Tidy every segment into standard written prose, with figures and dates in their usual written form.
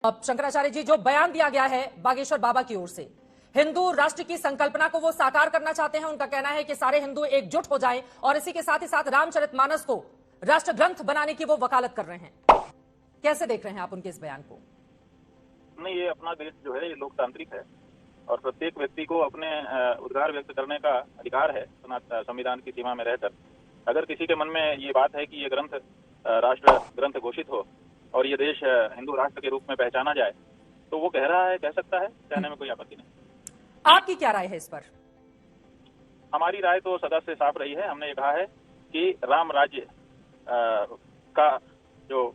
अब शंकराचार्य जी, जो बयान दिया गया है बागेश्वर बाबा की ओर से, हिंदू राष्ट्र की संकल्पना को वो साकार करना चाहते हैं। उनका कहना है कि सारे हिंदू एकजुट हो जाएं और इसी के साथ ही साथ रामचरितमानस को राष्ट्र ग्रंथ बनाने की वो वकालत कर रहे हैं। कैसे देख रहे हैं आप उनके इस बयान को? नहीं, ये अपना देश जो है ये लोकतांत्रिक है और प्रत्येक व्यक्ति को अपने उद्गार व्यक्त करने का अधिकार है संविधान की सीमा में रहकर। अगर किसी के मन में ये बात है कि ये ग्रंथ राष्ट्र ग्रंथ घोषित हो और ये देश हिंदू राष्ट्र के रूप में पहचाना जाए तो वो कह रहा है, कह सकता है, कहने में कोई आपत्ति नहीं। आपकी क्या राय है इस पर? हमारी राय तो सदा से साफ रही है। हमने ये कहा है कि राम राज्य का जो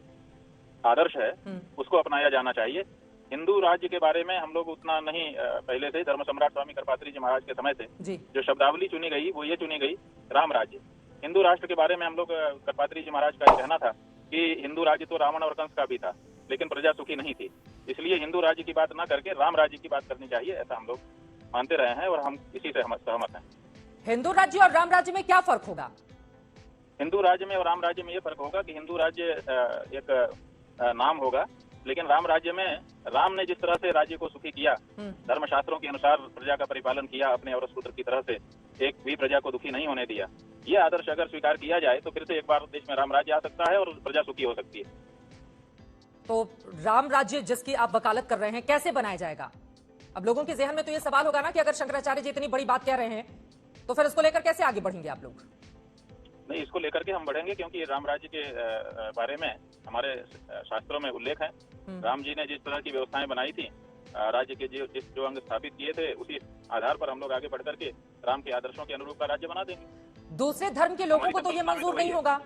आदर्श है उसको अपनाया जाना चाहिए। हिंदू राज्य के बारे में हम लोग उतना नहीं, पहले से धर्म सम्राट स्वामी करपात्री जी महाराज के समय से जो शब्दावली चुनी गई वो ये चुनी गई, राम राज्य। हिंदू राष्ट्र के बारे में हम लोग करपात्री जी महाराज का कहना था कि हिंदू राज्य तो रावण और कंस का भी था लेकिन प्रजा सुखी नहीं थी, इसलिए हिंदू राज्य की बात ना करके राम राज्य की बात करनी चाहिए, ऐसा हम लोग मानते रहे हैं और हम इसी से सहमत हैं। हिंदू राज्य और राम राज्य में क्या फर्क होगा? हिंदू राज्य में और राम राज्य में ये फर्क होगा कि हिंदू राज्य एक नाम होगा, लेकिन राम राज्य में राम ने जिस तरह से राज्य को सुखी किया, धर्मशास्त्रों के अनुसार प्रजा का परिपालन किया, अपने और पुत्र की तरह से एक भी प्रजा को दुखी नहीं होने दिया, ये आदर्श अगर स्वीकार किया जाए तो फिर से एक बार देश में राम राज्य आ सकता है और प्रजा सुखी हो सकती है। तो राम राज्य जिसकी आप वकालत कर रहे हैं कैसे बनाया जाएगा? अब लोगों के जहन में तो ये सवाल होगा ना कि अगर शंकराचार्य जी इतनी बड़ी बात कह रहे हैं तो फिर उसको लेकर कैसे आगे बढ़ेंगे आप लोग? नहीं, इसको लेकर के हम बढ़ेंगे क्योंकि राम राज्य के बारे में हमारे शास्त्रों में उल्लेख है। राम जी ने जिस तरह की व्यवस्थाएं बनाई थी, राज्य के जो अंग स्थापित किए थे, उसी आधार पर हम लोग आगे बढ़ करके राम के आदर्शों के अनुरूप का राज्य बना देंगे। दूसरे धर्म के लोगों को तो ये मंजूर नहीं होगा।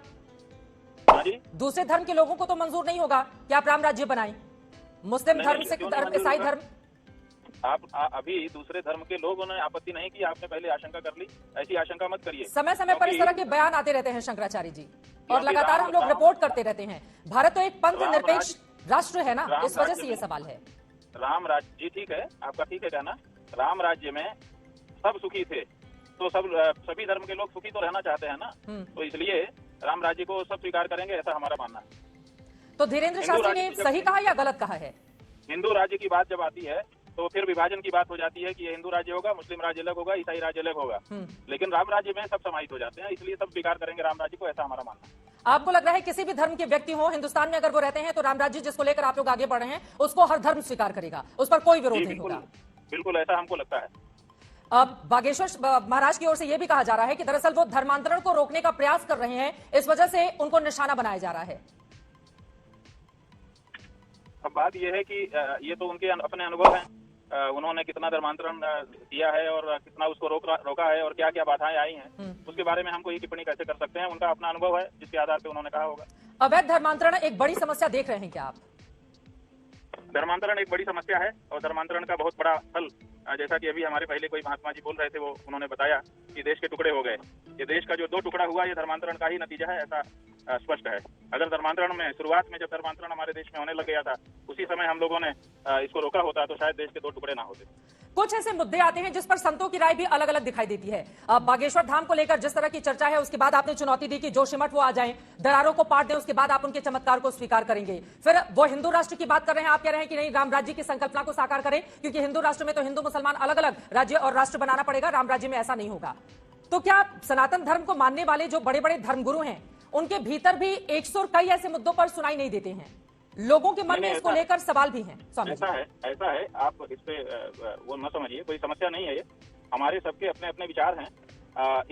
हाँ जी, दूसरे धर्म के लोगों को तो मंजूर नहीं होगा कि आप राम राज्य बनाएं। मुस्लिम धर्म, सिख धर्म, ईसाई धर्म, आप अभी दूसरे धर्म के लोगों ने आपत्ति नहीं की, आपने पहले आशंका कर ली, ऐसी आशंका मत करिए। समय समय पर इस तरह के बयान आते रहते हैं शंकराचार्य जी और लगातार हम लोग रिपोर्ट करते रहते हैं। भारत तो एक पंथ निरपेक्ष राष्ट्र है ना, इस वजह से ये सवाल है। राम राज्य जी ठीक है, आपका ठीक है कहना, राम राज्य में सब सुखी थे तो सभी धर्म के लोग सुखी तो रहना चाहते हैं ना, तो इसलिए राम राज्य को सब स्वीकार करेंगे, ऐसा हमारा मानना है। तो धीरेन्द्र शास्त्री ने सही कहा या गलत कहा है? हिंदू राज्य की बात जब आती है तो फिर विभाजन की बात हो जाती है कि ये हिंदू राज्य होगा, मुस्लिम राज्य अलग होगा, ईसाई राज्य अलग होगा, लेकिन राम राज्य में सब समाहित हो जाते हैं, इसलिए सब स्वीकार करेंगे राम राज्य को, ऐसा हमारा मानना है। आपको लग रहा है किसी भी धर्म के व्यक्ति हो हिंदुस्तान में अगर वो रहते हैं तो राम राज्य जिसको लेकर आप लोग आगे बढ़ रहे हैं उसको हर धर्म स्वीकार करेगा, उस पर कोई विरोध नहीं होगा? बिल्कुल ऐसा हमको लगता है। अब बागेश्वर महाराज की ओर से यह भी कहा जा रहा है कि दरअसल वो धर्मांतरण को रोकने का प्रयास कर रहे हैं, इस वजह से उनको निशाना बनाया जा रहा है। अब बात यह है कि ये तो उनके अपने अनुभव हैं, उन्होंने कितना धर्मांतरण किया है और कितना उसको रोका है और क्या क्या बाधाएं आई हैं, उसके बारे में हमको ये टिप्पणी कैसे कर सकते हैं? उनका अपना अनुभव है जिसके आधार पे उन्होंने कहा होगा। अवैध धर्मांतरण एक बड़ी समस्या देख रहे हैं क्या आप? धर्मांतरण एक बड़ी समस्या है और धर्मांतरण का बहुत बड़ा हल, जैसा कि अभी हमारे पहले कोई महात्मा जी बोल रहे थे, वो उन्होंने बताया कि देश के टुकड़े हो गए। ये देश का जो दो टुकड़ा हुआ ये धर्मांतरण का ही नतीजा है, ऐसा स्पष्ट है। अगर धर्मांतरण में शुरुआत में जब धर्मांतरण हमारे देश में होने लग गया था उसी समय हम लोगों ने इसको रोका होता तो शायद देश के दो टुकड़े ना होते। कुछ ऐसे मुद्दे आते हैं जिस पर संतों की राय भी अलग अलग दिखाई देती है। अब बागेश्वर धाम को लेकर जिस तरह की चर्चा है उसके बाद आपने चुनौती दी कि जोशीमठ वो आ जाएं, दरारों को पाट दें, उसके बाद आप उनके चमत्कार को स्वीकार करेंगे। फिर वो हिंदू राष्ट्र की बात कर रहे हैं, आप कह रहे हैं कि नहीं, राम राज्य की संकल्पना को साकार करें क्योंकि हिंदू राष्ट्र में तो हिंदू मुसलमान अलग अलग राज्य और राष्ट्र बनाना पड़ेगा, राम राज्य में ऐसा नहीं होगा। तो क्या सनातन धर्म को मानने वाले जो बड़े बड़े धर्मगुरु हैं उनके भीतर भी एक सुर कई ऐसे मुद्दों पर सुनाई नहीं देते हैं? लोगों के मन में इसको लेकर सवाल भी हैं। ऐसा है, आप इस पे वो न समझिए, कोई समस्या नहीं है। ये हमारे सबके अपने अपने विचार हैं।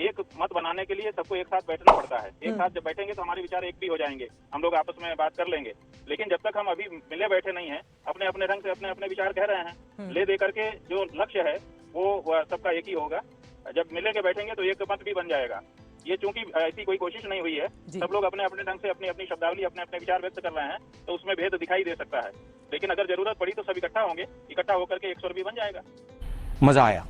एक मत बनाने के लिए सबको एक साथ बैठना पड़ता है, एक साथ जब बैठेंगे तो हमारे विचार एक भी हो जाएंगे, हम लोग आपस में बात कर लेंगे। लेकिन जब तक हम अभी मिले बैठे नहीं हैं, अपने अपने ढंग से अपने अपने विचार कह रहे हैं, ले दे करके जो लक्ष्य है वो सबका एक ही होगा। जब मिले के बैठेंगे तो एक मत भी बन जाएगा। ये चूंकि ऐसी कोई कोशिश नहीं हुई है, सब लोग अपने अपने ढंग से अपनी अपनी शब्दावली अपने अपने विचार व्यक्त कर रहे हैं, तो उसमें भेद दिखाई दे सकता है। लेकिन अगर जरूरत पड़ी तो सब इकट्ठा होंगे, इकट्ठा होकर के एक स्वर भी बन जाएगा। मजा आया।